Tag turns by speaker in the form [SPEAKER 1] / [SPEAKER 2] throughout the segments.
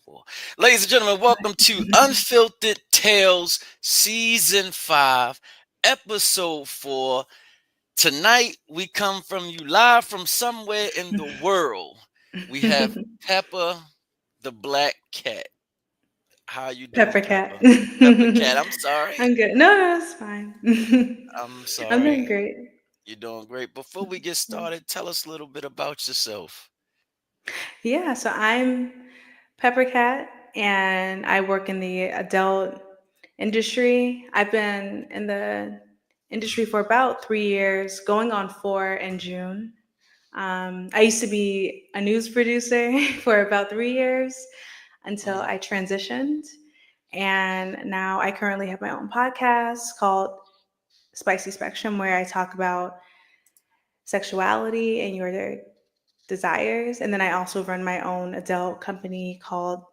[SPEAKER 1] 4. Ladies and gentlemen, welcome to Unfiltered Tales Season 5, Episode 4. Tonight, we come from you live from somewhere in the world. We have Pepper, the black cat. How you doing,
[SPEAKER 2] Peppercat.
[SPEAKER 1] Pepper? Pepper Cat, I'm sorry.
[SPEAKER 2] I'm good. No, it's fine.
[SPEAKER 1] I'm
[SPEAKER 2] I'm doing
[SPEAKER 1] sorry.
[SPEAKER 2] great.
[SPEAKER 1] You're doing great. Before we get started, tell us a little bit about yourself.
[SPEAKER 2] Yeah, so I'm Peppercat and I work in the adult industry. I've been in the industry for about 3 years, going on 4 in June. I used to be a news producer for about 3 years until
[SPEAKER 1] Mhm.
[SPEAKER 2] I transitioned. And now I currently have my own podcast called Spicy Spectrum, where I talk about sexuality and your desires. And then I also run my own adult company called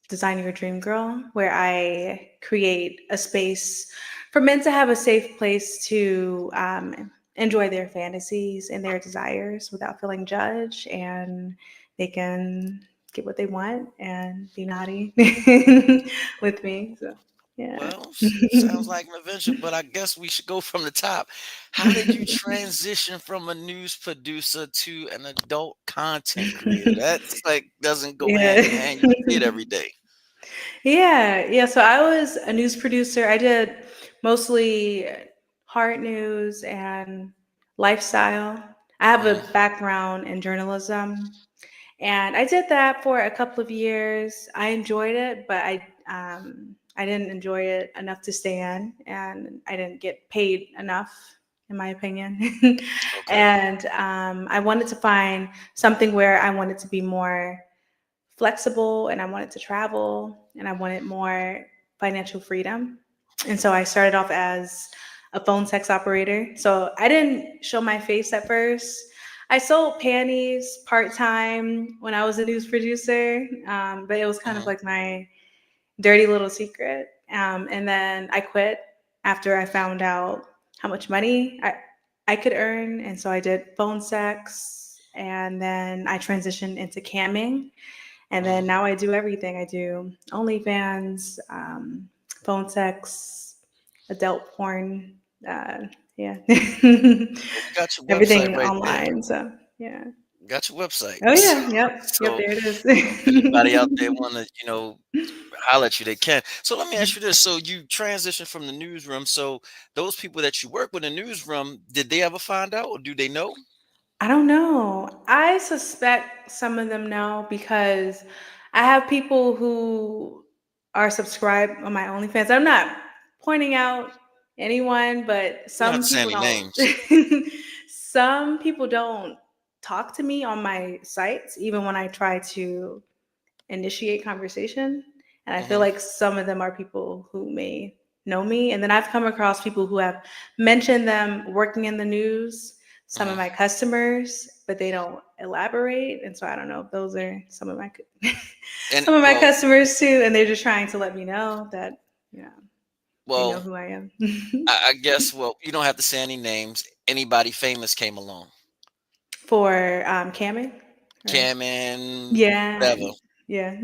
[SPEAKER 2] Design Your Dream Girl, where I create a space for men to have a safe place to enjoy their fantasies and their desires without feeling judged, and they can get what they want and be naughty with me. So, yeah.
[SPEAKER 1] Well, sounds like an adventure, but I guess we should go from the top. How did you transition from a news producer to an adult content creator? That's like doesn't go hand in
[SPEAKER 2] Yeah.
[SPEAKER 1] hand. You see it every day.
[SPEAKER 2] Yeah. So I was a news producer. I did mostly hard news and lifestyle. I have a
[SPEAKER 1] Mhm,
[SPEAKER 2] background in journalism, and I did that for a couple of years. I enjoyed it, but I didn't enjoy it enough to stay in, and I didn't get paid enough, in my opinion.
[SPEAKER 1] okay.
[SPEAKER 2] And I wanted to find something where I wanted to be more flexible and I wanted to travel and I wanted more financial freedom. And so I started off as a phone sex operator. So I didn't show my face at first. I sold panties part time when I was a news producer, but it was kind of
[SPEAKER 1] Mhm,
[SPEAKER 2] like my dirty little secret. And then I quit after I found out how much money I could earn. And so I did phone sex. And then I transitioned into camming, and then
[SPEAKER 1] mhm.
[SPEAKER 2] now I do everything. I do OnlyFans, phone sex, adult porn. Yeah,
[SPEAKER 1] Well, we got your website
[SPEAKER 2] everything
[SPEAKER 1] right there.
[SPEAKER 2] online. So yeah.
[SPEAKER 1] Got your website.
[SPEAKER 2] Oh yeah. Yep.
[SPEAKER 1] So
[SPEAKER 2] There it is.
[SPEAKER 1] if anybody out there want to, holler at you, they can. So let me ask you this: so you transitioned from the newsroom. So those people that you work with in the newsroom, did they ever find out, or do they know?
[SPEAKER 2] I don't know. I suspect some of them know because I have people who are subscribed on my OnlyFans. I'm not pointing out anyone, but
[SPEAKER 1] You don't have
[SPEAKER 2] some
[SPEAKER 1] to say
[SPEAKER 2] people
[SPEAKER 1] any
[SPEAKER 2] don't.
[SPEAKER 1] names.
[SPEAKER 2] Some people don't talk to me on my sites, even when I try to initiate conversation. And I feel
[SPEAKER 1] Hmm.
[SPEAKER 2] like some of them are people who may know me. And then I've come across people who have mentioned them working in the news, some of
[SPEAKER 1] Hmm.
[SPEAKER 2] my customers, but they don't elaborate. And so I don't know if those are
[SPEAKER 1] And
[SPEAKER 2] some of my
[SPEAKER 1] well,
[SPEAKER 2] customers too. And they're just trying to let me know that, you know, they know
[SPEAKER 1] well,
[SPEAKER 2] who I am.
[SPEAKER 1] I guess you don't have to say any names. Anybody famous came along.
[SPEAKER 2] For camming or
[SPEAKER 1] Cameron,
[SPEAKER 2] yeah,
[SPEAKER 1] whatever.
[SPEAKER 2] yeah.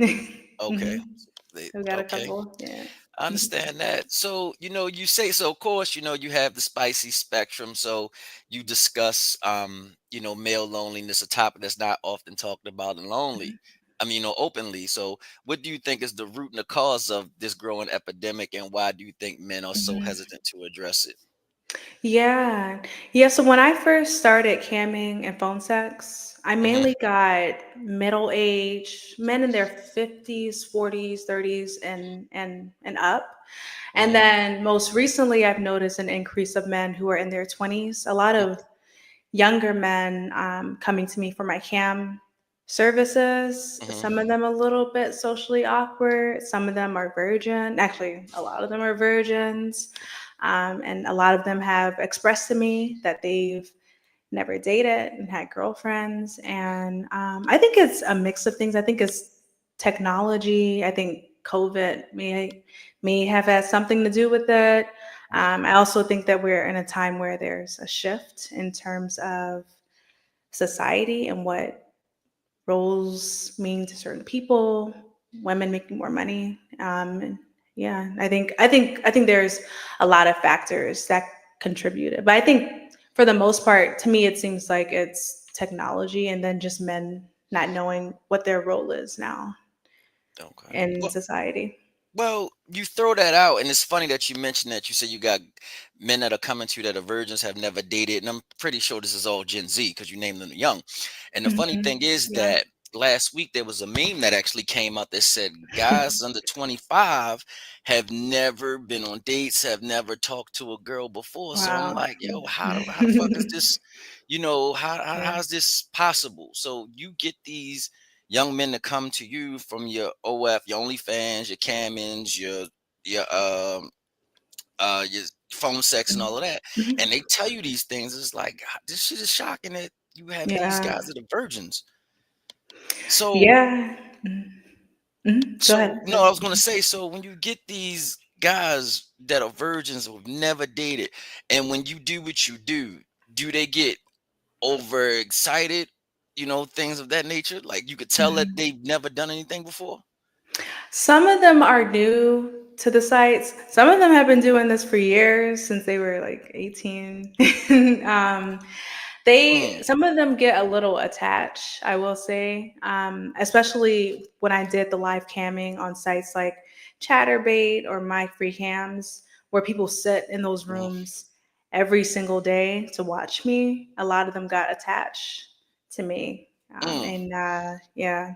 [SPEAKER 1] Okay.
[SPEAKER 2] Hmm. I've got a
[SPEAKER 1] Okay.
[SPEAKER 2] couple. Yeah.
[SPEAKER 1] I understand that. So, you say so of course, you have the spicy spectrum. So you discuss male loneliness, a topic that's not often talked about and lonely. I mean, openly. So what do you think is the root and the cause of this growing epidemic, and why do you think men are so
[SPEAKER 2] Mhm.
[SPEAKER 1] hesitant to address it?
[SPEAKER 2] Yeah. Yeah. So when I first started camming and phone sex, I
[SPEAKER 1] Hmm.
[SPEAKER 2] mainly got middle age men in their 50s, 40s, 30s, and up. And
[SPEAKER 1] Hmm.
[SPEAKER 2] then most recently I've noticed an increase of men who are in their 20s. A lot of younger men coming to me for my cam services.
[SPEAKER 1] Hmm.
[SPEAKER 2] Some of them a little bit socially awkward. Some of them are virgin. Actually, a lot of them are virgins. And a lot of them have expressed to me that they've never dated and had girlfriends. And I think it's a mix of things. I think it's technology. I think COVID may have had something to do with it. I also think that we're in a time where there's a shift in terms of society and what roles mean to certain people. women making more money. And yeah, I think there's a lot of factors that contributed, but I think for the most part, to me, it seems like it's technology, and then just men not knowing what their role is now
[SPEAKER 1] Okay.
[SPEAKER 2] in society.
[SPEAKER 1] Well, you throw that out, and it's funny that you mentioned that. You said you got men that are coming to you that are virgins, have never dated, and I'm pretty sure this is all Gen Z because you named them young. And the funny
[SPEAKER 2] Hmm.
[SPEAKER 1] thing is
[SPEAKER 2] Yeah.
[SPEAKER 1] that last week there was a meme that actually came out that said guys under 25 have never been on dates, have never talked to a girl before. So I'm
[SPEAKER 2] Wow.
[SPEAKER 1] like, yo, how the fuck is this?
[SPEAKER 2] Yeah.
[SPEAKER 1] How's this possible? So you get these young men to come to you from your OF, your OnlyFans, your Camins, your phone sex and all of that,
[SPEAKER 2] Mhm.
[SPEAKER 1] and they tell you these things. It's like this shit is shocking that you have these
[SPEAKER 2] Yeah.
[SPEAKER 1] guys that are virgins. So,
[SPEAKER 2] Yeah. Go
[SPEAKER 1] so
[SPEAKER 2] ahead.
[SPEAKER 1] no, I was gonna say. So when you get these guys that are virgins who've never dated, and when you do what you do they get overexcited? Things of that nature. Like you could tell that
[SPEAKER 2] Mhm.
[SPEAKER 1] they've never done anything before.
[SPEAKER 2] Some of them are new to the sites. Some of them have been doing this for years, since they were like 18. um,
[SPEAKER 1] Mm,
[SPEAKER 2] some of them get a little attached, I will say, especially when I did the live camming on sites like Chatterbait or My Free Cams, where people sit in those
[SPEAKER 1] mm,
[SPEAKER 2] rooms every single day to watch me. A lot of them got attached to me,
[SPEAKER 1] mm,
[SPEAKER 2] and yeah,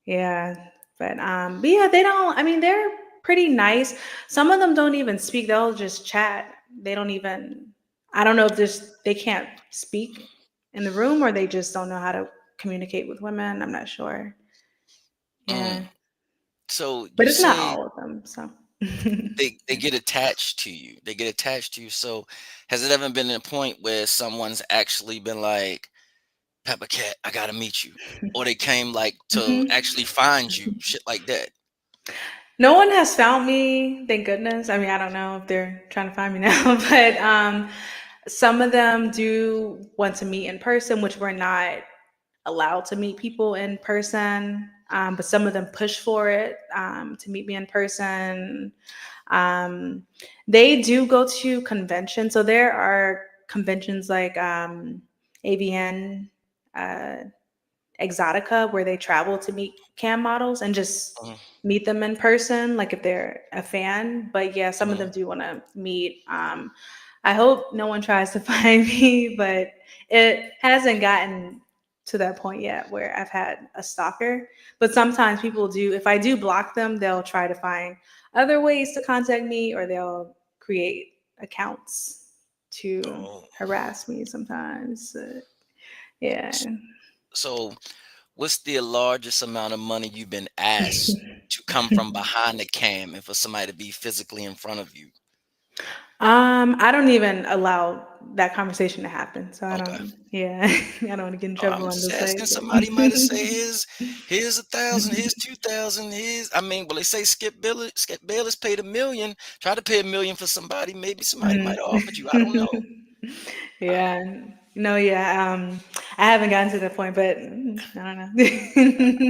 [SPEAKER 2] yeah, but yeah, they don't. I mean, they're pretty nice. Some of them don't even speak. They'll just chat. They don't even. I don't know if there's they can't speak in the room, or they just don't know how to communicate with women. I'm not sure.
[SPEAKER 1] mm.
[SPEAKER 2] Yeah,
[SPEAKER 1] So
[SPEAKER 2] but
[SPEAKER 1] you
[SPEAKER 2] it's not
[SPEAKER 1] say
[SPEAKER 2] all of them. So.
[SPEAKER 1] they get attached to you. They get attached to you. So has it ever been a point where someone's actually been like, Peppercat, I gotta meet you? Or they came like to
[SPEAKER 2] Mhm.
[SPEAKER 1] actually find you, shit like that.
[SPEAKER 2] No one has found me, thank goodness. I mean, I don't know if they're trying to find me now, but some of them do want to meet in person, which we're not allowed to meet people in person. But some of them push for it, to meet me in person. Um, they do go to conventions. So there are conventions like AVN, uh, Exotica, where they travel to meet cam models and just
[SPEAKER 1] Mhm,
[SPEAKER 2] meet them in person, like if they're a fan. But yeah, some of
[SPEAKER 1] mhm.
[SPEAKER 2] them do want to meet. I hope no one tries to find me, but it hasn't gotten to that point yet where I've had a stalker. But sometimes people do, if I do block them, they'll try to find other ways to contact me, or they'll create accounts to
[SPEAKER 1] Oh.
[SPEAKER 2] harass me sometimes. Yeah.
[SPEAKER 1] S- So what's the largest amount of money you've been asked to come from behind the cam and for somebody to be physically in front of you?
[SPEAKER 2] I don't even allow that conversation to happen. So I
[SPEAKER 1] Okay.
[SPEAKER 2] don't, yeah, I don't want to get in
[SPEAKER 1] Oh, I'm
[SPEAKER 2] trouble on
[SPEAKER 1] just
[SPEAKER 2] the site.
[SPEAKER 1] asking.
[SPEAKER 2] But
[SPEAKER 1] Somebody might have say here's 1,000, here's 2,000, here's I mean, well they say Skip Bayless paid 1 million. Try to pay 1 million for somebody. Maybe somebody might have offered you. I don't know.
[SPEAKER 2] Mhm. Yeah, no, yeah. I haven't gotten to that point, but I don't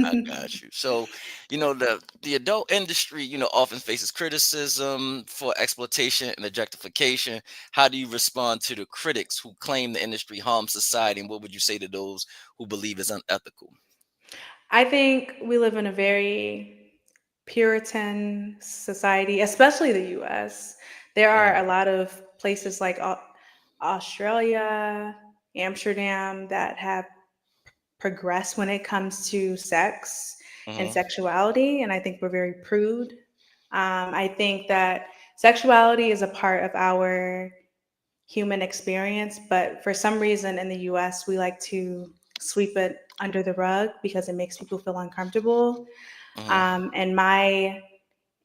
[SPEAKER 1] I
[SPEAKER 2] know.
[SPEAKER 1] got you. So, the adult industry, often faces criticism for exploitation and objectification. How do you respond to the critics who claim the industry harms society? And what would you say to those who believe it's unethical?
[SPEAKER 2] I think we live in a very Puritan society, especially the US. There are
[SPEAKER 1] Mm-hmm,
[SPEAKER 2] a lot of places like Australia, Amsterdam, that have progressed when it comes to sex and
[SPEAKER 1] mm-hmm,
[SPEAKER 2] sexuality. And I think we're very prude. I think that sexuality is a part of our human experience, but for some reason in the US, we like to sweep it under the rug because it makes people feel uncomfortable.
[SPEAKER 1] mm-hmm,
[SPEAKER 2] And my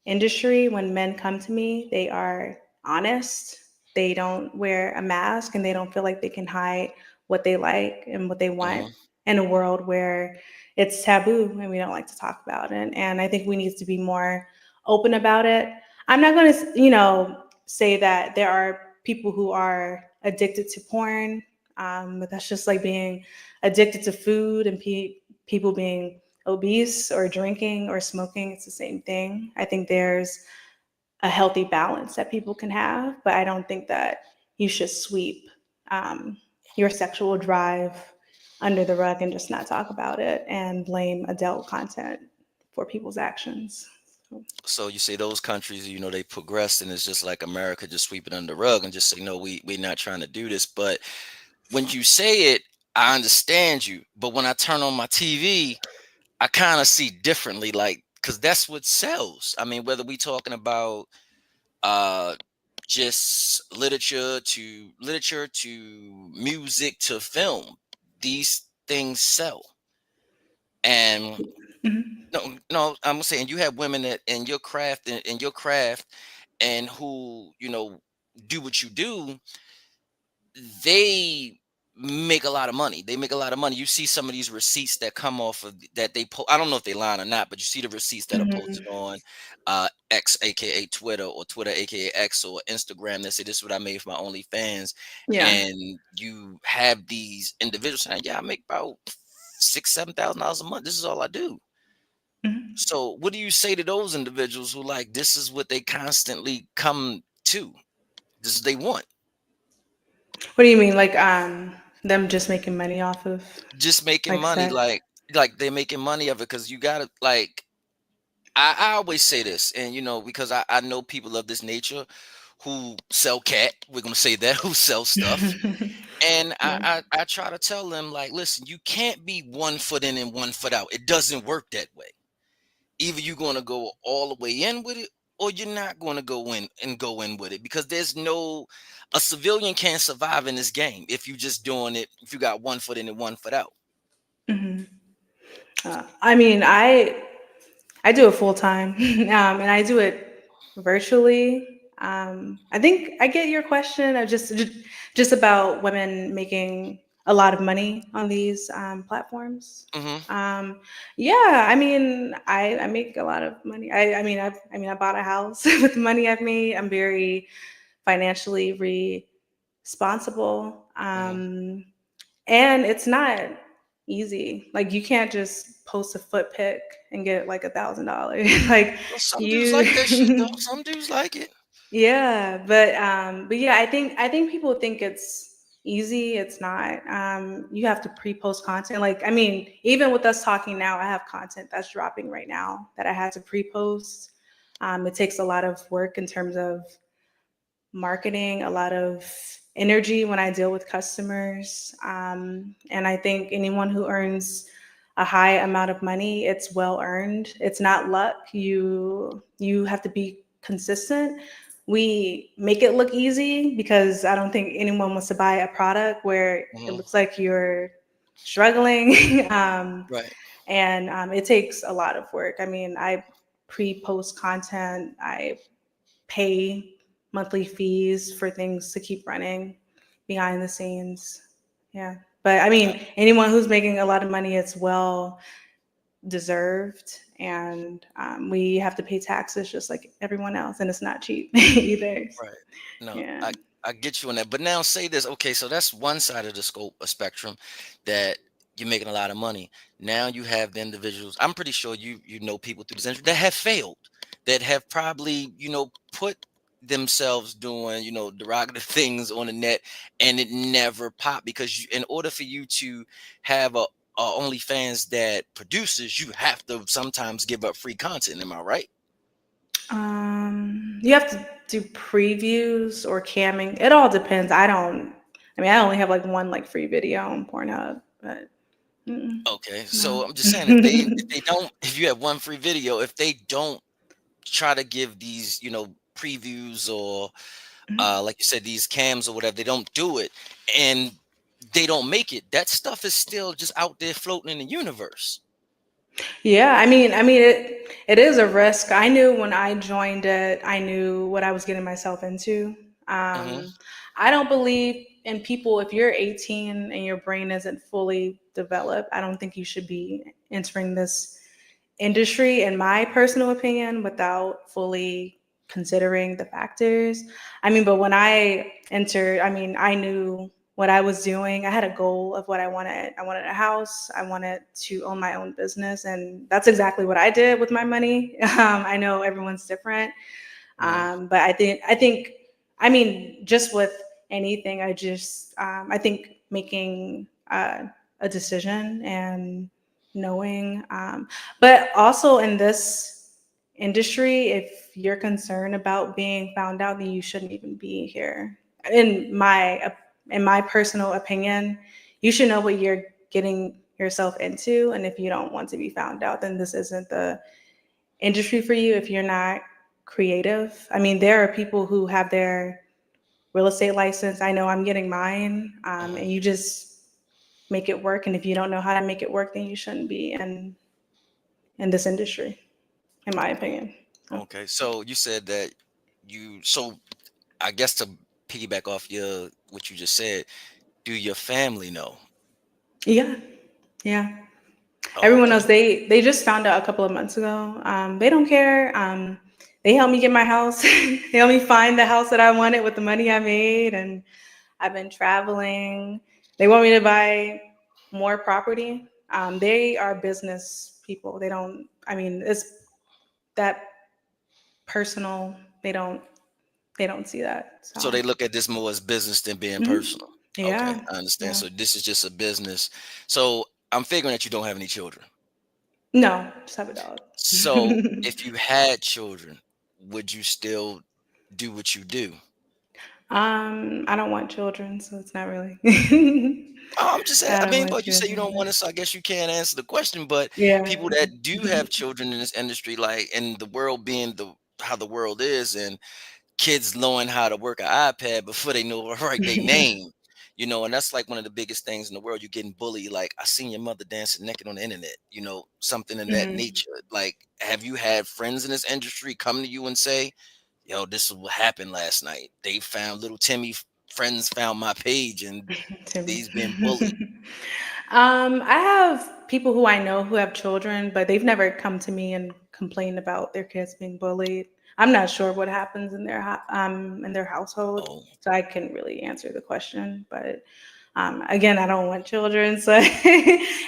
[SPEAKER 2] industry, when men come to me, they are honest. They don't wear a mask, and they don't feel like they can hide what they like and what they want
[SPEAKER 1] mm-hmm,
[SPEAKER 2] in a world where it's taboo and we don't like to talk about it. And I think we need to be more open about it. I'm not going to, say that there are people who are addicted to porn, but that's just like being addicted to food, and people being obese or drinking or smoking, it's the same thing. I think there's a healthy balance that people can have, but I don't think that you should sweep um, your sexual drive under the rug and just not talk about it and blame adult content for people's actions. So,
[SPEAKER 1] So you say those countries, they progressed, and it's just like America just sweep it under the rug and just say, no, we're not trying to do this. But when you say it, I understand you. But when I turn on my TV, I kind of see differently, like, because that's what sells. I mean, whether we talking about uh just literature to music to film, these things sell. And
[SPEAKER 2] mhm,
[SPEAKER 1] no, I'm saying you have women that in your craft and who do what you do, they make a lot of money. They make a lot of money. You see some of these receipts that come off of that they post. I don't know if they line or not, but you see the receipts that are posted
[SPEAKER 2] mhm.
[SPEAKER 1] on X, aka Twitter, or Twitter, aka X, or Instagram, that say this is what I made for my OnlyFans,
[SPEAKER 2] Yeah.
[SPEAKER 1] and you have these individuals saying, "Yeah, I make about $6,000, $7,000 a month. This is all I do."
[SPEAKER 2] Mhm.
[SPEAKER 1] So, what do you say to those individuals who like this is what they constantly come to? This is they want.
[SPEAKER 2] What do you mean, like them just making money off of
[SPEAKER 1] Just making
[SPEAKER 2] like
[SPEAKER 1] money,
[SPEAKER 2] sex?
[SPEAKER 1] like they're making money of it, because you gotta like I always say this, and because I know people of this nature who sell cat, we're gonna say that, who sell stuff. And
[SPEAKER 2] Yeah.
[SPEAKER 1] I try to tell them, like, listen, you can't be 1 foot in and 1 foot out. It doesn't work that way. Either you're gonna go all the way in with it, or you're not gonna go in with it, because there's no a civilian can't survive in this game if you just doing it, if you got 1 foot in and 1 foot out.
[SPEAKER 2] Mhm. I mean, I do it full time, and I do it virtually. I think I get your question of just about women making a lot of money on these platforms.
[SPEAKER 1] Hmm.
[SPEAKER 2] Um, yeah, I mean, I make a lot of money. I bought a house with the money I've made. I'm very financially responsible.
[SPEAKER 1] Hmm.
[SPEAKER 2] And it's not easy. Like you can't just post a foot pic and get like $1,000. Like
[SPEAKER 1] Well, some dudes like that shit though.
[SPEAKER 2] you
[SPEAKER 1] Some dudes like it.
[SPEAKER 2] yeah, but yeah, I think people think it's easy. It's not. You have to pre-post content. Like, I mean, even with us talking now, I have content that's dropping right now that I had to pre-post. It takes a lot of work in terms of marketing, a lot of energy when I deal with customers. And I think anyone who earns a high amount of money, it's well earned. It's not luck. You have to be consistent. We make it look easy because I don't think anyone wants to buy a product where it
[SPEAKER 1] Hmm.
[SPEAKER 2] looks like you're struggling.
[SPEAKER 1] Right.
[SPEAKER 2] And it takes a lot of work. I mean, I pre-post content. I pay monthly fees for things to keep running behind the scenes. Yeah. But I
[SPEAKER 1] Uh,
[SPEAKER 2] mean, anyone who's making a lot of money, it's well deserved. And we have to pay taxes just like everyone else. And it's not cheap either.
[SPEAKER 1] right. No,
[SPEAKER 2] Yeah.
[SPEAKER 1] I get you on that. But now say this. Okay, so that's one side of the scope, a spectrum, that you're making a lot of money. Now you have the individuals. I'm pretty sure you know people through this industry that have failed, that have probably put themselves doing derogative things on the net, and it never popped, because in order for you to have a OnlyFans that produces, you have to sometimes give up free content. Am I right?
[SPEAKER 2] You have to do previews or camming. It all depends. I only have like one like free video on Pornhub, but
[SPEAKER 1] Okay,
[SPEAKER 2] no.
[SPEAKER 1] so I'm just saying, if you have one free video, if they don't try to give these, previews, or like you said, these cams or whatever, they don't do it, and they don't make it, that stuff is still just out there floating in the universe.
[SPEAKER 2] Yeah, I mean, it is a risk. I knew when I joined it, I knew what I was getting myself into.
[SPEAKER 1] Hmm.
[SPEAKER 2] Um, I don't believe in people. If you're 18 and your brain isn't fully developed, I don't think you should be entering this industry, in my personal opinion, without fully considering the factors. I mean, but when I entered, I mean, I knew what I was doing. I had a goal of what I wanted. I wanted a house. I wanted to own my own business, and that's exactly what I did with my money. I know everyone's different,
[SPEAKER 1] Mm,
[SPEAKER 2] but I mean, just with anything, I think making a decision and knowing, but also in this industry, if you're concerned about being found out, then you shouldn't even be here. In my in my personal opinion, you should know what you're getting yourself into, and if you don't want to be found out, then this isn't the industry for you if you're not creative. I mean, there are people who have their real estate license. I know I'm getting mine,
[SPEAKER 1] mhm.
[SPEAKER 2] and you just make it work. And if you don't know how to make it work, then you shouldn't be in this industry, in my opinion. So,
[SPEAKER 1] Okay, so you said that so I guess to piggyback off what you just said, do your family know?
[SPEAKER 2] yeah, yeah.
[SPEAKER 1] Oh,
[SPEAKER 2] Everyone
[SPEAKER 1] okay.
[SPEAKER 2] knows. They just found out a couple of months ago. They don't care. They helped me get my house. They helped me find the house that I wanted with the money I made, and I've been traveling. They want me to buy more property. They are business people. They don't. I mean, it's that personal. They don't. They don't see that.
[SPEAKER 1] So
[SPEAKER 2] So,
[SPEAKER 1] they look at this more as business than being
[SPEAKER 2] mhm.
[SPEAKER 1] personal. Okay,
[SPEAKER 2] Yeah,
[SPEAKER 1] I understand.
[SPEAKER 2] yeah.
[SPEAKER 1] So this is just a business. So I'm figuring that you don't have any children.
[SPEAKER 2] No, just have a dog.
[SPEAKER 1] So if you had children, would you still do what you do?
[SPEAKER 2] I don't want children, so it's not really.
[SPEAKER 1] Oh, I'm just saying,
[SPEAKER 2] I
[SPEAKER 1] I
[SPEAKER 2] don't
[SPEAKER 1] mean,
[SPEAKER 2] want
[SPEAKER 1] but you say you don't
[SPEAKER 2] children.
[SPEAKER 1] want to, so I guess you can't answer the question. But
[SPEAKER 2] Yeah.
[SPEAKER 1] people that do have children in this industry, like, and the world being how the world is, and kids knowing how to work an iPad before they know how to write their name, and that's like one of the biggest things in the world. You're getting bullied. Like, I seen your mother dancing naked on the internet, something in that
[SPEAKER 2] Mhm.
[SPEAKER 1] nature. Like, have you had friends in this industry come to you and say, yo, this is what happened last night? They found little Timmy, friends found my page, and
[SPEAKER 2] Timmy.
[SPEAKER 1] he's been bullied.
[SPEAKER 2] I have people who I know who have children, but they've never come to me and complained about their kids being bullied. I'm not sure what happens in their household,
[SPEAKER 1] Oh,
[SPEAKER 2] so I couldn't really answer the question. But again, I don't want children, so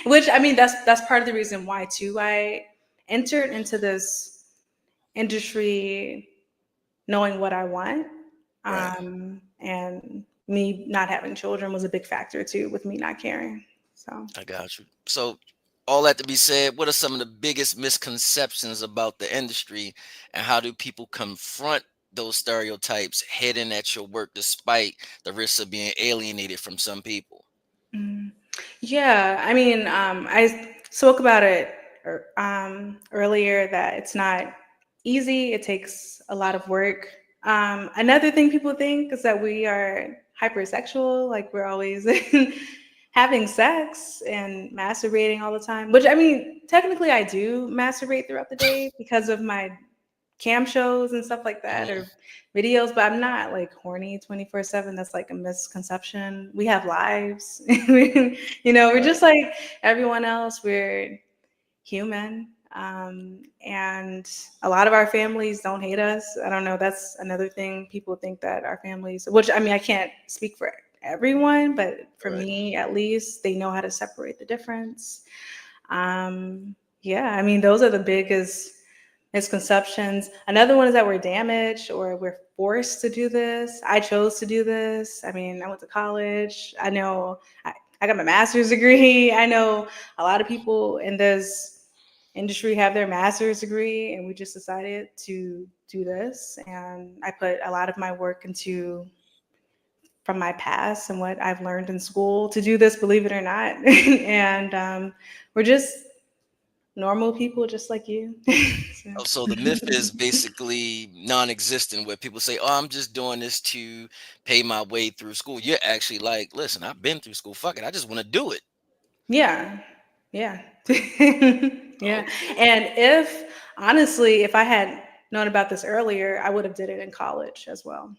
[SPEAKER 2] which I mean that's part of the reason why too I entered into this industry knowing what I want.
[SPEAKER 1] right.
[SPEAKER 2] And me not having children was a big factor too, with me not caring. So,
[SPEAKER 1] I got you. So, all that to be said, what are some of the biggest misconceptions about the industry, and how do people confront those stereotypes heading at your work despite the risks of being alienated from some people?
[SPEAKER 2] mm, yeah, I mean, I spoke about it earlier that it's not easy. It takes a lot of work. Another thing people think is that we are hypersexual, like we're always having sex and masturbating all the time. Which I mean, technically, I do masturbate throughout the day because of my cam shows and stuff like that,
[SPEAKER 1] Mhm.
[SPEAKER 2] or videos, but I'm not like horny 24/7. That's like a misconception. We have lives. We're
[SPEAKER 1] Right,
[SPEAKER 2] just like everyone else. We're human. And a lot of our families don't hate us. I don't know. That's another thing. People think that our families, which I mean, I can't speak for everyone, but for
[SPEAKER 1] right.
[SPEAKER 2] me at least, they know how to separate the difference. Yeah, I mean, those are the biggest misconceptions. Another one is that we're damaged or we're forced to do this. I chose to do this. I mean, I went to college. I got my master's degree. I know a lot of people in this industry have their master's degree, and we just decided to do this. And I put a lot of my work into from my past and what I've learned in school to do this, believe it or not. And we're just normal people just like you. So.
[SPEAKER 1] Oh, so the myth is basically non-existent, where people say, "Oh, I'm just doing this to pay my way through school." You're actually like, "Listen, I've been through school. Fuck it, I just want to do it."
[SPEAKER 2] Yeah. Yeah. Yeah.
[SPEAKER 1] Okay.
[SPEAKER 2] And if I had known about this earlier, I would have did it in college as well.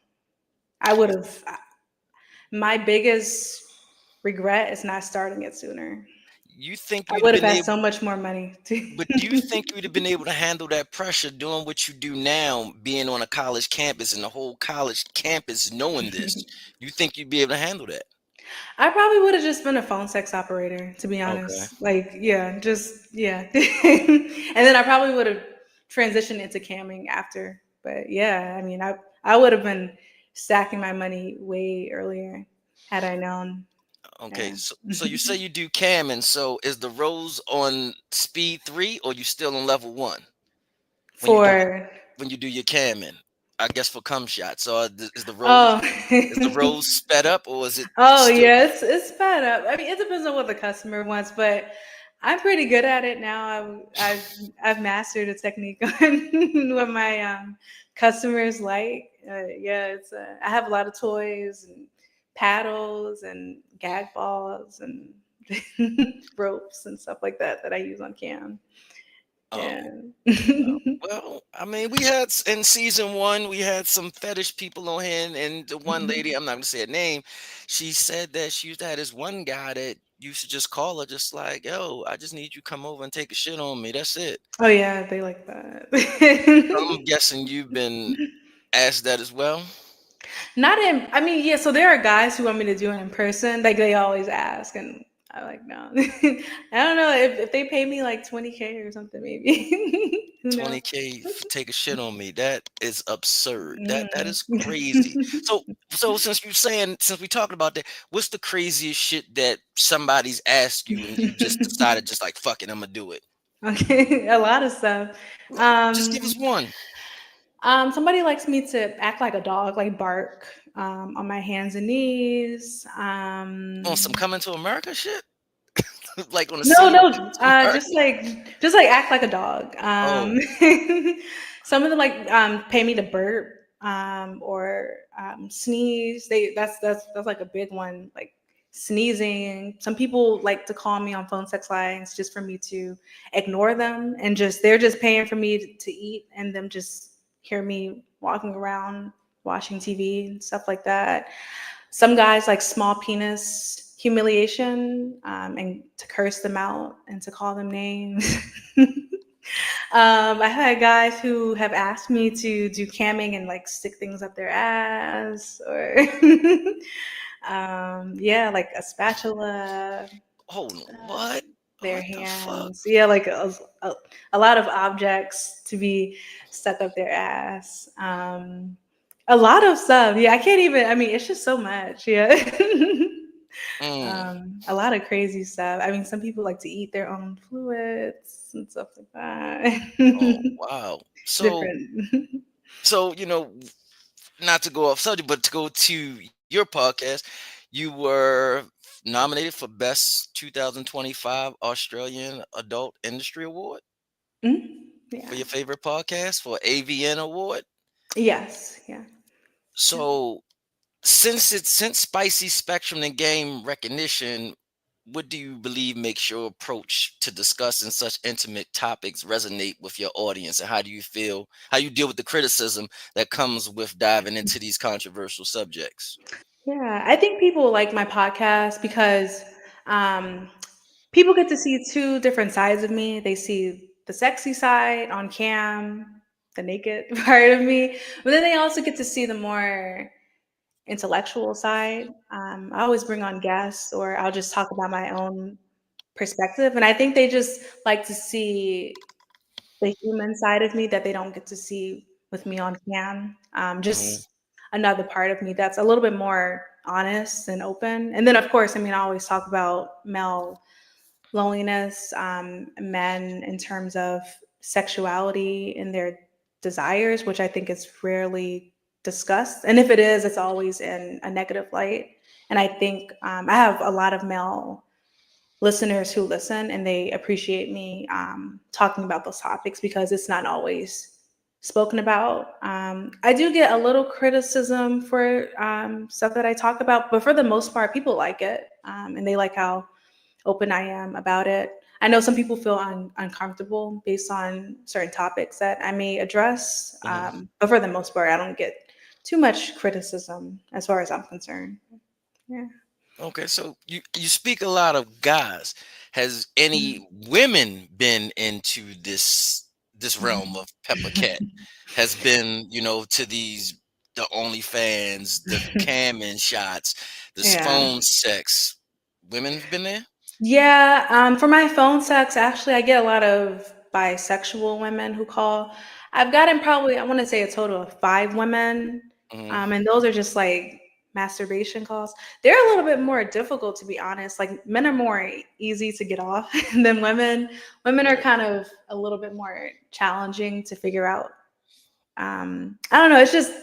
[SPEAKER 2] I would
[SPEAKER 1] You
[SPEAKER 2] have My biggest regret is not starting it sooner.
[SPEAKER 1] you think
[SPEAKER 2] I
[SPEAKER 1] you'd have
[SPEAKER 2] would have
[SPEAKER 1] been
[SPEAKER 2] had
[SPEAKER 1] able
[SPEAKER 2] so much more money.
[SPEAKER 1] But do you think you'd have been able to handle that pressure doing what you do now, being on a college campus and the whole college campus knowing this? You think you'd be able to handle that?
[SPEAKER 2] I probably would have just been a phone sex operator, to be
[SPEAKER 1] Okay.
[SPEAKER 2] honest. Like, yeah, just yeah. And then I probably would have transitioned into camming after. But yeah, I mean, I would have been stacking my money way earlier had I known.
[SPEAKER 1] Okay.
[SPEAKER 2] Yeah.
[SPEAKER 1] So you say you do camming. So is the rose on speed 3 or you still on level 1 when you do
[SPEAKER 2] For
[SPEAKER 1] when you do your camming? I guess for cum shots. So
[SPEAKER 2] oh.
[SPEAKER 1] is the rose sped up or is it
[SPEAKER 2] Oh
[SPEAKER 1] still
[SPEAKER 2] yeah, it's sped up. I mean, it depends on what the customer wants, but I'm pretty good at it now. I've mastered a technique on what my customers like. Yeah, it's I have a lot of toys and paddles and gag balls and ropes and stuff like that that I use on cam.
[SPEAKER 1] oh
[SPEAKER 2] Yeah.
[SPEAKER 1] well, I mean, we had in season 1, we had some fetish people on here, and the one lady, I'm not gonna say her name, she said that she used to have this one guy that used to just call her, just like, "Yo, I just need you to come over and take a shit on me. That's it."
[SPEAKER 2] Oh yeah, they like that.
[SPEAKER 1] I'm guessing you've been asked that as well.
[SPEAKER 2] Not in. I mean, yeah. So there are guys who want me to do it in person. Like they always ask, and I like no. I don't know if they pay me like 20K or something. Maybe who knows?
[SPEAKER 1] 20K take a shit on me. That is absurd. That
[SPEAKER 2] Mm.
[SPEAKER 1] is crazy. So since we talking about that, what's the craziest shit that somebody's asked you and you just decided just like fuck it, I'm gonna do it.
[SPEAKER 2] Okay, a lot of stuff.
[SPEAKER 1] Just give us
[SPEAKER 2] Um,
[SPEAKER 1] one.
[SPEAKER 2] somebody likes me to act like a dog, like bark on my hands and knees.
[SPEAKER 1] On some Coming to America shit? Like on a
[SPEAKER 2] No,
[SPEAKER 1] scene of
[SPEAKER 2] no,
[SPEAKER 1] Coming to America?
[SPEAKER 2] just like act like a dog.
[SPEAKER 1] Oh,
[SPEAKER 2] Some of them like pay me to burp or sneeze. That's like a big one, like sneezing. Some people like to call me on phone sex lines just for me to ignore them and just they're just paying for me to eat and them just hear me walking around watching TV and stuff like that. Some guys like small penis humiliation and to curse them out and to call them names. I've had guys who have asked me to do camming and like stick things up their ass or yeah, like a spatula,
[SPEAKER 1] hold on.
[SPEAKER 2] uh,
[SPEAKER 1] What?
[SPEAKER 2] their
[SPEAKER 1] What the fuck?
[SPEAKER 2] hands. Yeah, like a lot of objects to be stuck up their ass. A lot of stuff. Yeah, I can't even. I mean, it's just so much. Yeah.
[SPEAKER 1] Mm.
[SPEAKER 2] A lot of crazy stuff. I mean, some people like to eat their own fluids and stuff like
[SPEAKER 1] Oh
[SPEAKER 2] that.
[SPEAKER 1] wow.
[SPEAKER 2] Different.
[SPEAKER 1] So not to go off subject, but to go to your podcast, you were nominated for Best 2025 Australian Adult Industry Award for
[SPEAKER 2] Yeah.
[SPEAKER 1] your favorite podcast for AVN Award.
[SPEAKER 2] Yes. Yeah. Yeah.
[SPEAKER 1] So since spicy spectrum and game recognition, what do you believe makes your approach to discussing such intimate topics resonate with your audience, and how you deal with the criticism that comes with diving into these controversial subjects?
[SPEAKER 2] Yeah, I think people like my podcast because um, people get to see two different sides of me. They see the sexy side on cam, the naked part of me, but then they also get to see the more intellectual side. I always bring on guests, or I'll just talk about my own perspective, and I think they just like to see the human side of me that they don't get to see with me on cam.
[SPEAKER 1] Mhm.
[SPEAKER 2] Just another part of me that's a little bit more honest and open. And then, of course, I mean, I always talk about male loneliness, men in terms of sexuality and their desires, which I think is rarely discussed. And if it is, it's always in a negative light. And I think I have a lot of male listeners who listen and they appreciate me talking about those topics because it's not always spoken about. I do get a little criticism for stuff that I talk about, but for the most part, people like it and they like how open I am about it. I know some people feel uncomfortable based on certain topics that I may address,
[SPEAKER 1] Mhm.
[SPEAKER 2] but for the most part, I don't get too much criticism as far as I'm concerned. Yeah.
[SPEAKER 1] Okay, so you speak a lot of guys. Has any women been into this realm of Peppercat? Has been to these the OnlyFans, the camming shots, this
[SPEAKER 2] Yeah.
[SPEAKER 1] phone sex. Women have been there.
[SPEAKER 2] Yeah, for my phone sex, actually, I get a lot of bisexual women who call. I've gotten probably, I want to say a total of 5 women,
[SPEAKER 1] Hmm.
[SPEAKER 2] and those are just like masturbation calls. They're a little bit more difficult, to be honest. Like men are more easy to get off than women. Women are
[SPEAKER 1] Right.
[SPEAKER 2] kind of a little bit more challenging to figure out. I don't know. It's just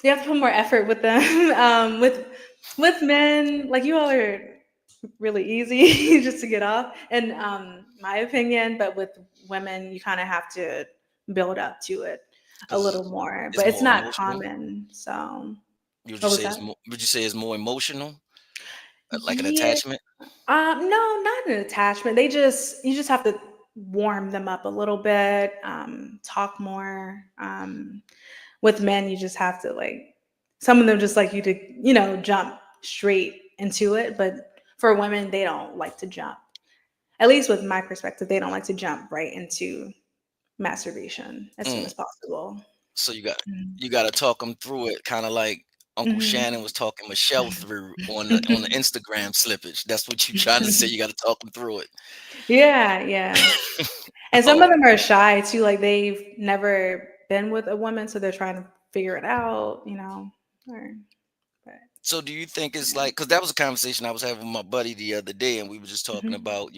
[SPEAKER 2] you have to put more effort with them. With men, like you all are really easy just to get off, in my opinion. But with women, you kind of have to build up to it a
[SPEAKER 1] Because
[SPEAKER 2] little more.
[SPEAKER 1] it's
[SPEAKER 2] But it's
[SPEAKER 1] more
[SPEAKER 2] not
[SPEAKER 1] emotional.
[SPEAKER 2] common. So,
[SPEAKER 1] Would you
[SPEAKER 2] what was
[SPEAKER 1] say it's
[SPEAKER 2] that?
[SPEAKER 1] more? Would you say it's more emotional, like an
[SPEAKER 2] Yeah.
[SPEAKER 1] attachment?
[SPEAKER 2] No, not an attachment. You just have to warm them up a little bit, talk more. With men, you just have to like some of them just like you to, jump straight into it. But for women, they don't like to jump. At least with my perspective, they don't like to jump right into masturbation as soon
[SPEAKER 1] Mm.
[SPEAKER 2] as possible.
[SPEAKER 1] So
[SPEAKER 2] Mm.
[SPEAKER 1] you got to talk them through it, kind of like Uncle
[SPEAKER 2] Mhm.
[SPEAKER 1] Shannon was talking Michelle through on the Instagram slippage. That's what you trying to say. You got to talk them through it.
[SPEAKER 2] Yeah, yeah. And some of
[SPEAKER 1] Oh,
[SPEAKER 2] them are shy too, like they've never been with a woman, so they're trying to figure it out, or but
[SPEAKER 1] so do you think it's like, because that was a conversation I was having with my buddy the other day, and we were just talking
[SPEAKER 2] mhm.
[SPEAKER 1] about,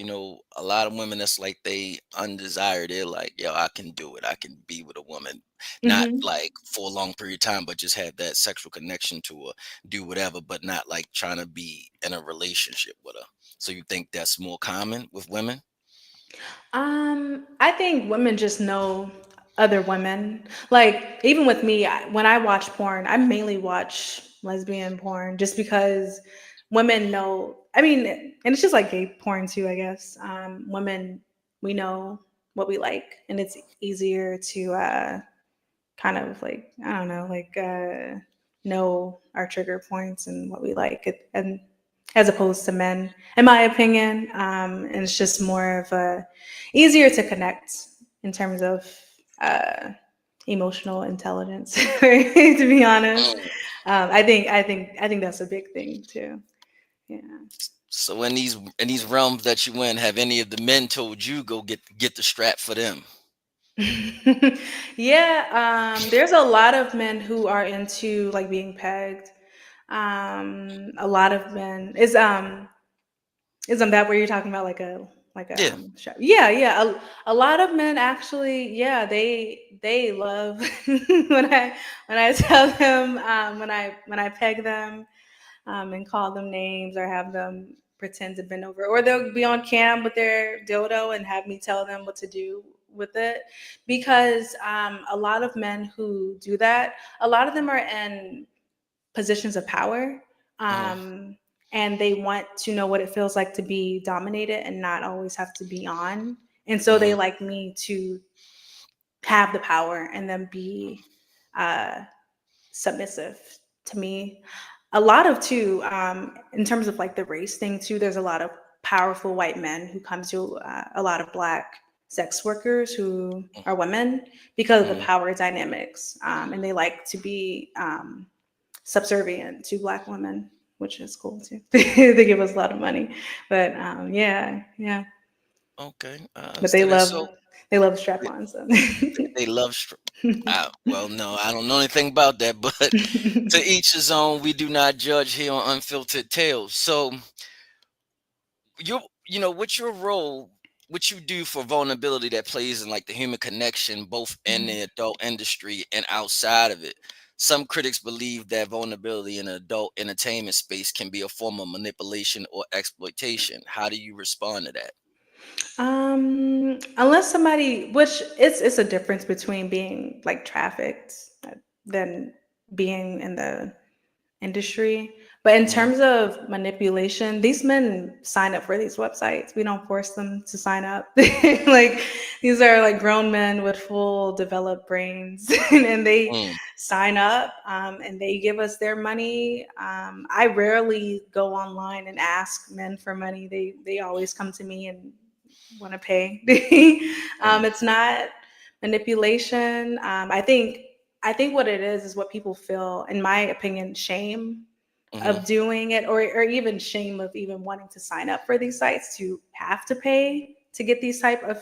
[SPEAKER 1] a lot of women that's like they undesired. They're like, yo, I can do it. I can be with a woman, not
[SPEAKER 2] Mhm.
[SPEAKER 1] like for a long period of time, but just have that sexual connection to her, do whatever, but not like trying to be in a relationship with her. So you think that's more common with women?
[SPEAKER 2] I think women just know other women. Like even with me, when I watch porn, I mainly watch lesbian porn just because women know. I mean, and it's just like gay porn too, I guess. Women, we know what we like, and it's easier to kind of like I don't know, like know our trigger points and what we like, and as opposed to men, in my opinion. And it's just more of a easier to connect in terms of uh, emotional intelligence. To be honest,
[SPEAKER 1] Mm.
[SPEAKER 2] I think that's a big thing too. Yeah.
[SPEAKER 1] So in these realms that you in, have any of the men told you go get the strap for them?
[SPEAKER 2] Yeah, there's a lot of men who are into like being pegged. A lot of men isn't that where you're talking about
[SPEAKER 1] Yeah.
[SPEAKER 2] yeah, yeah. A lot of men actually, yeah, they love when I tell them when I peg them and call them names or have them pretend to bend over, or they'll be on cam with their dildo and have me tell them what to do with it. Because a lot of men who do that, a lot of them are in positions of power.
[SPEAKER 1] Hmm.
[SPEAKER 2] And they want to know what it feels like to be dominated and not always have to be on. And so they
[SPEAKER 1] Hmm.
[SPEAKER 2] like me to have the power and then be uh, submissive to me. A lot of too, in terms of like the race thing too, there's a lot of powerful white men who come to a lot of black sex workers who are women because of the
[SPEAKER 1] Hmm.
[SPEAKER 2] power dynamics. And they like to be subservient to black women, which is cool too. They give us a lot of money. But yeah, yeah.
[SPEAKER 1] Okay, I
[SPEAKER 2] But
[SPEAKER 1] understand that. So
[SPEAKER 2] they love strap-ons. So.
[SPEAKER 1] they love. Well, no, I don't know anything about that, but to each his own. We do not judge here on Unfiltered Tales. So what's your role? What you do for vulnerability that plays in like the human connection, both in the adult industry and outside of it. Some critics believe that vulnerability in an adult entertainment space can be a form of manipulation or exploitation. How do you respond to that?
[SPEAKER 2] Unless somebody, which it's a difference between being like trafficked than being in the industry. But in
[SPEAKER 1] Mhm.
[SPEAKER 2] terms of manipulation, these men sign up for these websites. We don't force them to sign up. Like these are like grown men with full developed brains, and they
[SPEAKER 1] Mm.
[SPEAKER 2] sign up and they give us their money. I rarely go online and ask men for money. They always come to me and want to pay.
[SPEAKER 1] Mm.
[SPEAKER 2] It's not manipulation. I think I think what it is what people feel, in my opinion, shame
[SPEAKER 1] Hmm.
[SPEAKER 2] of doing it, or even shame of even wanting to sign up for these sites to have to pay to get these type of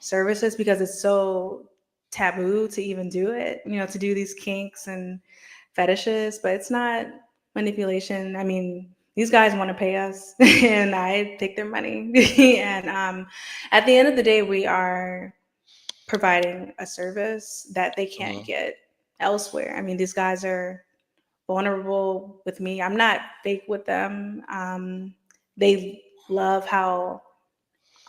[SPEAKER 2] services because it's so taboo to even do it, to do these kinks and fetishes, but it's not manipulation. I mean, these guys want to pay us and I take their money. And at the end of the day, we are providing a service that they can't
[SPEAKER 1] Hmm.
[SPEAKER 2] get elsewhere. I mean, these guys are vulnerable with me. I'm not fake with them. They love how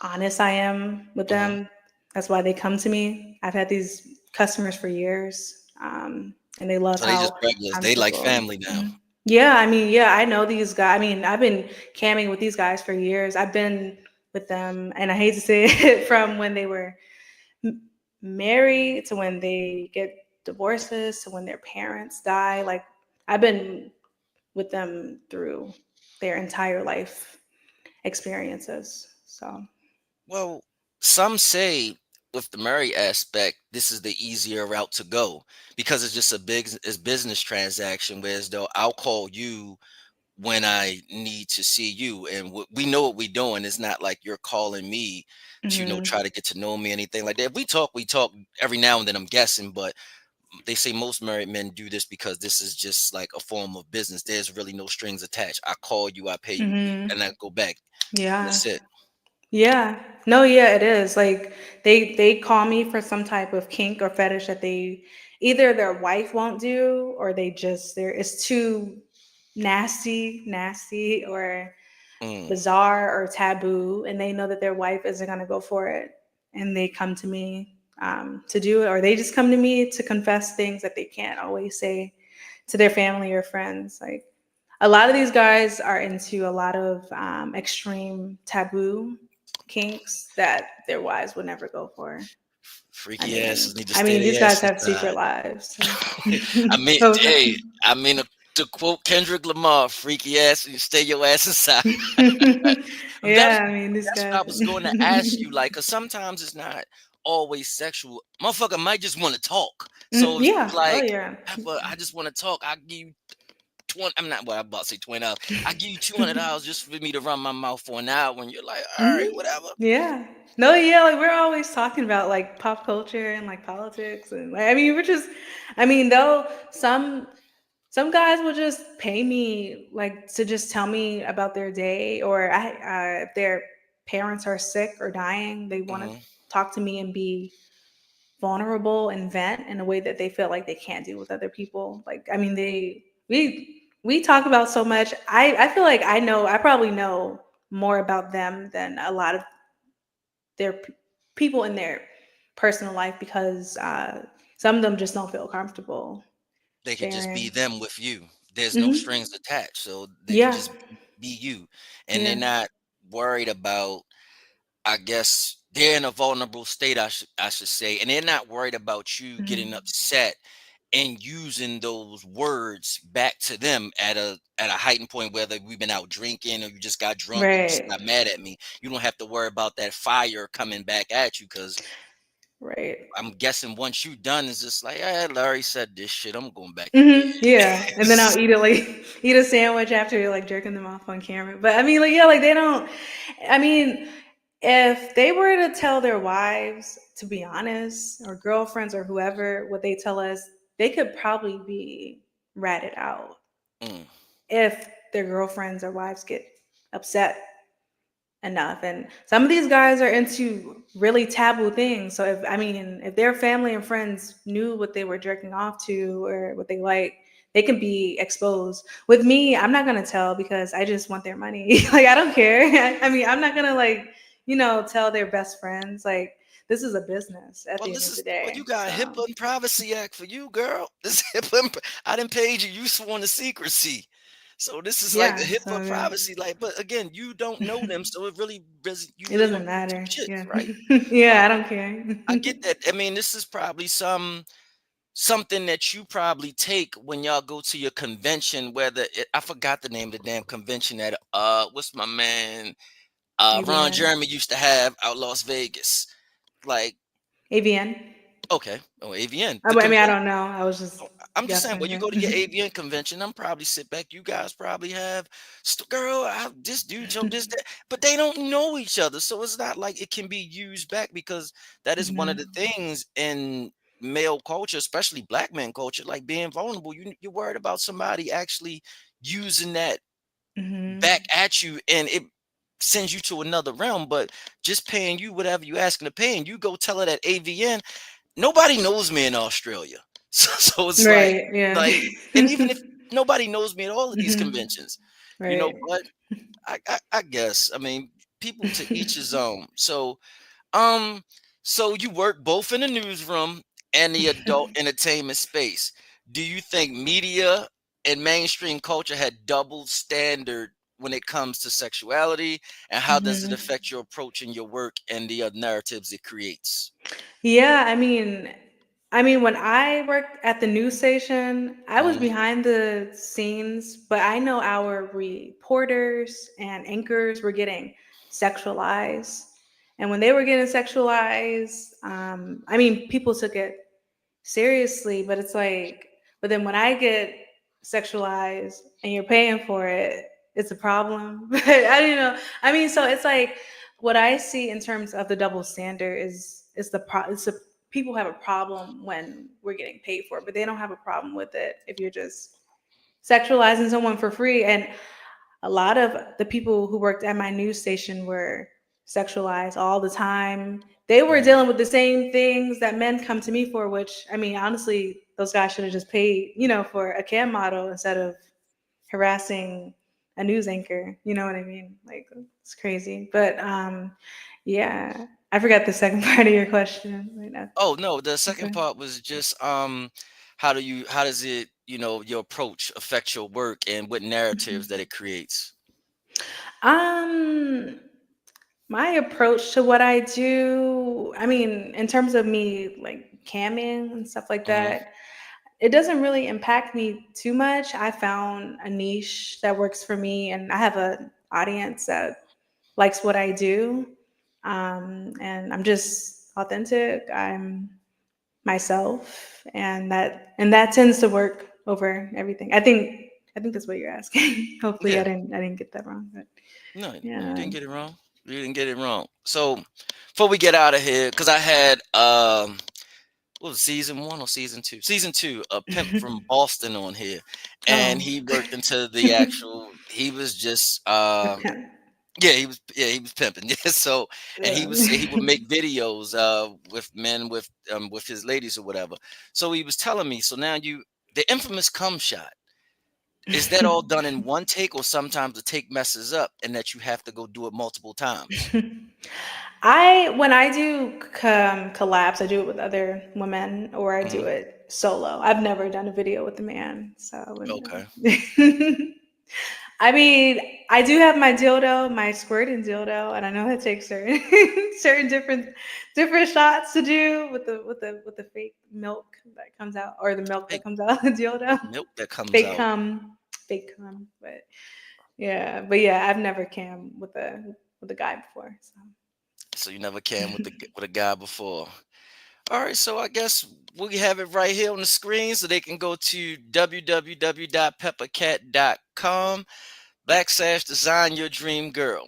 [SPEAKER 2] honest I am with
[SPEAKER 1] Hmm.
[SPEAKER 2] them. That's why they come to me. I've had these customers for years, and they love
[SPEAKER 1] So they just
[SPEAKER 2] how
[SPEAKER 1] regulars.
[SPEAKER 2] I'm
[SPEAKER 1] They like
[SPEAKER 2] truthful.
[SPEAKER 1] family now.
[SPEAKER 2] Mhm. Yeah, I mean, yeah, I know these guys. I mean, I've been camming with these guys for years. I've been with them, and I hate to say it, from when they were married to when they get divorces to when their parents die. Like, I've been with them through their entire life experiences. So,
[SPEAKER 1] Well, some say with the Murray aspect, this is the easier route to go because it's just it's business transaction. Whereas though I'll call you when I need to see you, and we know what we're doing. It's not like you're calling me to
[SPEAKER 2] mhm,
[SPEAKER 1] try to get to know me, anything like that. If we talk, we talk every now and then. I'm guessing, but they say most married men do this because this is just like a form of business. There's really no strings attached. I call you, I pay you,
[SPEAKER 2] mhm,
[SPEAKER 1] and I go back.
[SPEAKER 2] yeah.
[SPEAKER 1] That's it.
[SPEAKER 2] Yeah. No, yeah, it is. Like they call me for some type of kink or fetish that they either their wife won't do or they just there it's too nasty or
[SPEAKER 1] Mm.
[SPEAKER 2] bizarre or taboo and they know that their wife isn't going to go for it and they come to me to do it or they just come to me to confess things that they can't always say to their family or friends. Like a lot of these guys are into a lot of extreme taboo kinks that their wives would never go for. I
[SPEAKER 1] Freaky asses
[SPEAKER 2] mean,
[SPEAKER 1] need to
[SPEAKER 2] I
[SPEAKER 1] stay
[SPEAKER 2] mean, these
[SPEAKER 1] their
[SPEAKER 2] guys
[SPEAKER 1] ass
[SPEAKER 2] have secret
[SPEAKER 1] inside.
[SPEAKER 2] lives. So.
[SPEAKER 1] I mean,
[SPEAKER 2] So-
[SPEAKER 1] hey, I mean to quote Kendrick Lamar, "Freaky ass, you stay your ass inside." That's
[SPEAKER 2] yeah, I mean, these
[SPEAKER 1] what I
[SPEAKER 2] guys.
[SPEAKER 1] was going to ask you, like, cause sometimes it's not always sexual. Motherfucker might just want to talk. So if you
[SPEAKER 2] Yeah. Oh,
[SPEAKER 1] like,
[SPEAKER 2] yeah.
[SPEAKER 1] Pepper, I just want to talk. I give you 20. I'm not. Well, I'm about to say $20. I give you $200 just for me to run my mouth for an hour. And you're like, all
[SPEAKER 2] hmm
[SPEAKER 1] right, whatever.
[SPEAKER 2] Yeah. No, yeah, like we're always talking about like pop culture and like politics and like I mean we're just I mean though some guys will just pay me like to just tell me about their day or if their parents are sick or dying, they want to
[SPEAKER 1] Hmm.
[SPEAKER 2] talk to me and be vulnerable and vent in a way that they feel like they can't do with other people. Like I mean we talk about so much. I feel like I probably know more about them than a lot of their people in their personal life because some of them just don't feel comfortable
[SPEAKER 1] They could just be
[SPEAKER 2] sharing.
[SPEAKER 1] them with you. There's no strings
[SPEAKER 2] Hmm.
[SPEAKER 1] attached, so they could
[SPEAKER 2] Yeah,
[SPEAKER 1] just be you, and they're
[SPEAKER 2] yeah,
[SPEAKER 1] not worried about. I guess they're in a vulnerable state. I should say, and they're not worried about you getting
[SPEAKER 2] hmm
[SPEAKER 1] upset and using those words back to them at a heightened point, whether we've been out drinking or you just got drunk or you just got
[SPEAKER 2] right,
[SPEAKER 1] mad at me. You don't have to worry about that fire coming back at you because
[SPEAKER 2] right.
[SPEAKER 1] I'm guessing once you done, it's just like, Larry said this shit. I'm going back to
[SPEAKER 2] Yeah, and then I'll
[SPEAKER 1] bed.
[SPEAKER 2] eat a like eat a sandwich after like jerking them off on camera. But I mean, like yeah, like they don't. I mean, if they were to tell their wives, to be honest, or girlfriends or whoever, what they tell us, they could probably be ratted out
[SPEAKER 1] Mm.
[SPEAKER 2] if their girlfriends or wives get upset enough. And some of these guys are into really taboo things. So if I mean, if their family and friends knew what they were jerking off to or what they like, they can be exposed. With me, I'm not gonna tell because I just want their money. Like I don't care. I mean, I'm not gonna like, tell their best friends. Like this is a business at
[SPEAKER 1] Well,
[SPEAKER 2] the end
[SPEAKER 1] this
[SPEAKER 2] of the
[SPEAKER 1] is you
[SPEAKER 2] day.
[SPEAKER 1] got a
[SPEAKER 2] So
[SPEAKER 1] HIPAA and Privacy Act for you, girl. This HIPAA. I didn't pay you. You sworn to secrecy, so this is like a
[SPEAKER 2] yeah,
[SPEAKER 1] HIPAA
[SPEAKER 2] so yeah.
[SPEAKER 1] privacy. Like, but again, you don't know them, so you
[SPEAKER 2] It
[SPEAKER 1] really
[SPEAKER 2] doesn't
[SPEAKER 1] don't give two
[SPEAKER 2] matter.
[SPEAKER 1] shits,
[SPEAKER 2] Yeah.
[SPEAKER 1] right?
[SPEAKER 2] Yeah,
[SPEAKER 1] Uh,
[SPEAKER 2] I don't care.
[SPEAKER 1] I get that. I mean, this is probably something that you probably take when y'all go to your convention. I forgot the name of the damn convention that what's my man Ron
[SPEAKER 2] AVN.
[SPEAKER 1] Jeremy used to have out Las Vegas. Like
[SPEAKER 2] AVN.
[SPEAKER 1] Okay. Oh, AVN.
[SPEAKER 2] I
[SPEAKER 1] The
[SPEAKER 2] mean, I
[SPEAKER 1] convention.
[SPEAKER 2] don't know. I was just
[SPEAKER 1] I'm just saying,
[SPEAKER 2] guessing
[SPEAKER 1] when you go to your
[SPEAKER 2] here.
[SPEAKER 1] AVN convention, I'm probably sit back. You guys probably have, girl, this dude told this, that, but they don't know each other. So it's not like it can be used back because that is one of the
[SPEAKER 2] Hmm.
[SPEAKER 1] things in male culture, especially black man culture, like being vulnerable. You're worried about somebody actually using that back
[SPEAKER 2] Hmm.
[SPEAKER 1] at you, and it sends you to another realm. But just paying you whatever you asking to pay, and you go tell it at AVN, nobody knows me in Australia. So it's
[SPEAKER 2] Right. Yeah.
[SPEAKER 1] like, and even if nobody knows me at all of these
[SPEAKER 2] Hmm.
[SPEAKER 1] conventions,
[SPEAKER 2] Right.
[SPEAKER 1] but I guess, I mean, people to each his own. Um, so you work both in the newsroom and the adult entertainment space. Do you think media and mainstream culture had double standard when it comes to sexuality, and how does it
[SPEAKER 2] Hmm.
[SPEAKER 1] affect your approach in your work and the narratives it creates?
[SPEAKER 2] Yeah, I mean, when I worked at the news station, I was
[SPEAKER 1] Hmm.
[SPEAKER 2] behind the scenes, but I know our reporters and anchors were getting sexualized. And when they were getting sexualized, I mean, people took it seriously, but it's like, but then when I get sexualized and you're paying for it, it's a problem. But I don't know. I mean, so it's like what I see in terms of the double standard is it's a people have a problem when we're getting paid for it, but they don't have a problem with it if you're just sexualizing someone for free. And a lot of the people who worked at my news station were sexualized all the time. They were
[SPEAKER 1] Hmm.
[SPEAKER 2] dealing with the same things that men come to me for, which I mean, honestly, those guys should have just paid, for a cam model instead of harassing a news anchor. You know what I mean? Like it's crazy. But yeah. I forgot the second part of your question. Right now.
[SPEAKER 1] Oh no, the second
[SPEAKER 2] Okay.
[SPEAKER 1] part was just how does it, your approach affect your work and what narratives that it creates?
[SPEAKER 2] Um My approach to what I do, I mean, in terms of me like camming and stuff like
[SPEAKER 1] Hmm.
[SPEAKER 2] that, it doesn't really impact me too much. I found a niche that works for me, and I have an audience that likes what I do. And I'm just authentic. I'm myself, and that tends to work over everything. I think that's what you're asking. Hopefully, I
[SPEAKER 1] Yeah.
[SPEAKER 2] didn't I didn't get that wrong, but
[SPEAKER 1] No, you
[SPEAKER 2] yeah.
[SPEAKER 1] didn't get it wrong. You didn't get it wrong. So before we get out of here, because I had what was it, season one or season two? Season two, a pimp from Boston on here, and
[SPEAKER 2] Oh.
[SPEAKER 1] he worked into the actual. He was just
[SPEAKER 2] A pimp.
[SPEAKER 1] yeah, he was pimping. Yeah, so, and he
[SPEAKER 2] Yeah.
[SPEAKER 1] was he would make videos with men with his ladies or whatever. So he was telling me. So now the infamous cum shot, is that all done in one take, or sometimes the take messes up and that you have to go do it multiple times?
[SPEAKER 2] When I do collabs, I do it with other women or I do
[SPEAKER 1] Hmm.
[SPEAKER 2] it solo. I've never done a video with a man, so I wouldn't
[SPEAKER 1] Okay.
[SPEAKER 2] know. I mean, I do have my dildo, my squirting dildo, and I know that takes certain certain different shots to do with the fake milk that comes out or the milk that
[SPEAKER 1] Fake
[SPEAKER 2] comes out of the dildo.
[SPEAKER 1] milk that comes
[SPEAKER 2] Fake
[SPEAKER 1] out.
[SPEAKER 2] cum, fake cum, but yeah, I've never cam with a guy before. So.
[SPEAKER 1] So you never can with a guy before. All right, so I guess we have it right here on the screen, so they can go to www.peppercat.com/design your dream girl.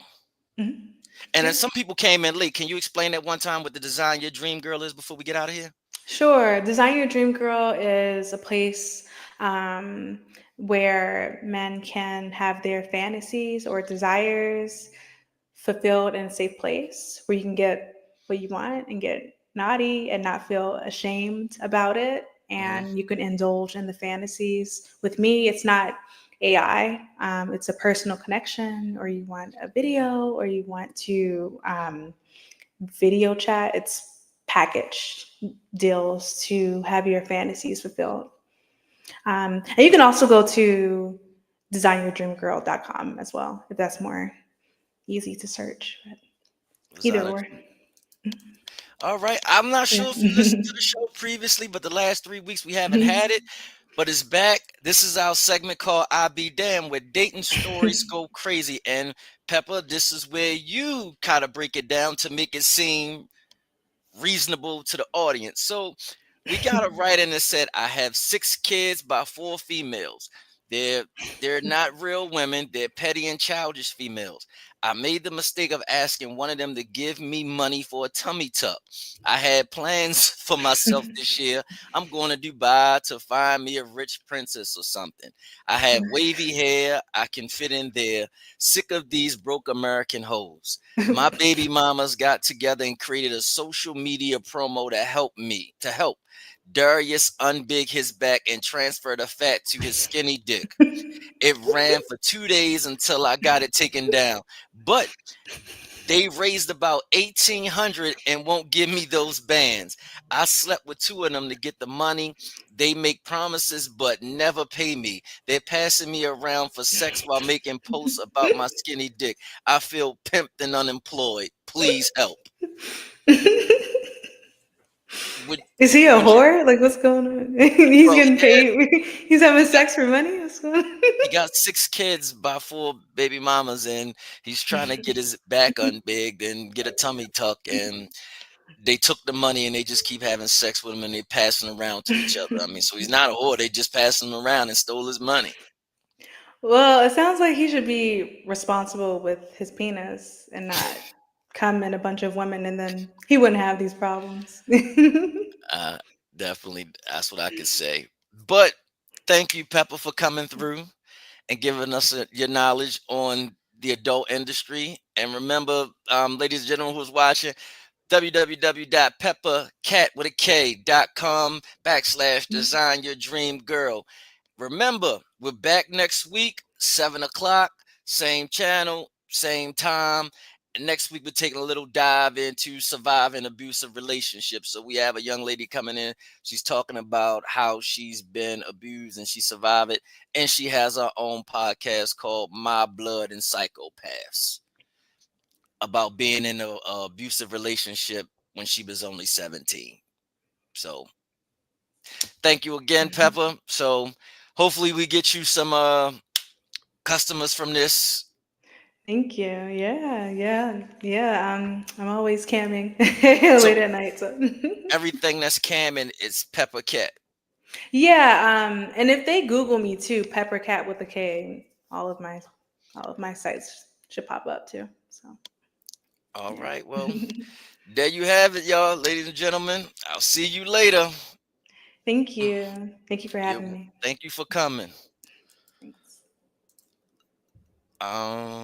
[SPEAKER 2] Mhm.
[SPEAKER 1] And then
[SPEAKER 2] Yeah.
[SPEAKER 1] some people came in late. Can you explain that one time what the design your dream girl is before we get out of here?
[SPEAKER 2] Sure. Design Your Dream Girl is a place um, where men can have their fantasies or desires fulfilled in a safe place where you can get what you want and get naughty and not feel ashamed about it.
[SPEAKER 1] Hmm.
[SPEAKER 2] And you can indulge in the fantasies. With me, it's not AI, it's a personal connection, or you want a video, or you want to video chat. It's packaged deals to have your fantasies fulfilled. And you can also go to designyourdreamgirl.com as well if that's more easy to search. But either
[SPEAKER 1] Designer.
[SPEAKER 2] or.
[SPEAKER 1] All right. I'm not
[SPEAKER 2] Yeah.
[SPEAKER 1] sure if you listened to the show previously, but the last 3 weeks we haven't had it. But it's back. This is our segment called I Be Damn, where dating stories go crazy. And Pepper, this is where you kind of break it down to make it seem reasonable to the audience. So we got a write-in that said, I have 6 kids by 4 females. They're they're not real women, they're petty and childish females. I made the mistake of asking one of them to give me money for a tummy tuck. I had plans for myself this year. I'm going to Dubai to find me a rich princess or something. I have wavy hair, I can fit in there. Sick of these broke American hoes. My baby mamas got together and created a social media promo to help Darius unbig his back and transfer the fat to his skinny dick. It ran for 2 days until I got it taken down. But they raised about 1,800 and won't give me those bands. I slept with 2 of them to get the money. They make promises but never pay me. They're passing me around for sex while making posts about my skinny dick. I feel pimped and unemployed. Please help. Would
[SPEAKER 2] Is he a
[SPEAKER 1] would you
[SPEAKER 2] whore? Like, what's going on? He's
[SPEAKER 1] well,
[SPEAKER 2] getting
[SPEAKER 1] yeah,
[SPEAKER 2] paid. He's having
[SPEAKER 1] he got
[SPEAKER 2] sex for money? What's going on?
[SPEAKER 1] he got 6 kids by 4 baby mamas, and he's trying to get his back unbigged and get a tummy tuck, and they took the money and they just keep having sex with him and they passing around to each other. I mean, so he's not a whore. They just passing him around and stole his money.
[SPEAKER 2] Well, it sounds like he should be responsible with his penis and not come in a bunch of women and then he wouldn't have these problems.
[SPEAKER 1] Uh, Definitely, that's what I could say. But thank you, Pepper, for coming through and giving us your knowledge on the adult industry. And remember, ladies and gentlemen who's watching, www.peppercat.com/design your dream girl. Remember, we're back next week, 7 o'clock, same channel, same time. And next week, we're taking a little dive into surviving abusive relationships. So we have a young lady coming in. She's talking about how she's been abused and she survived it. And she has her own podcast called My Blood and Psychopaths, about being in a abusive relationship when she was only 17. So thank you again, Pepper. So hopefully we get you some customers from this.
[SPEAKER 2] Thank you. Yeah, yeah, yeah. I'm always camming late
[SPEAKER 1] So
[SPEAKER 2] at night. So
[SPEAKER 1] everything that's camming is Pepper Cat.
[SPEAKER 2] yeah, and if they Google me too, Peppercat with a K, all of my sites should pop up too. So
[SPEAKER 1] All
[SPEAKER 2] yeah.
[SPEAKER 1] right. Well, there you have it, y'all, ladies and gentlemen. I'll see you later.
[SPEAKER 2] Thank you. Thank you for having me.
[SPEAKER 1] Thank you for coming.
[SPEAKER 2] Thanks.
[SPEAKER 1] Um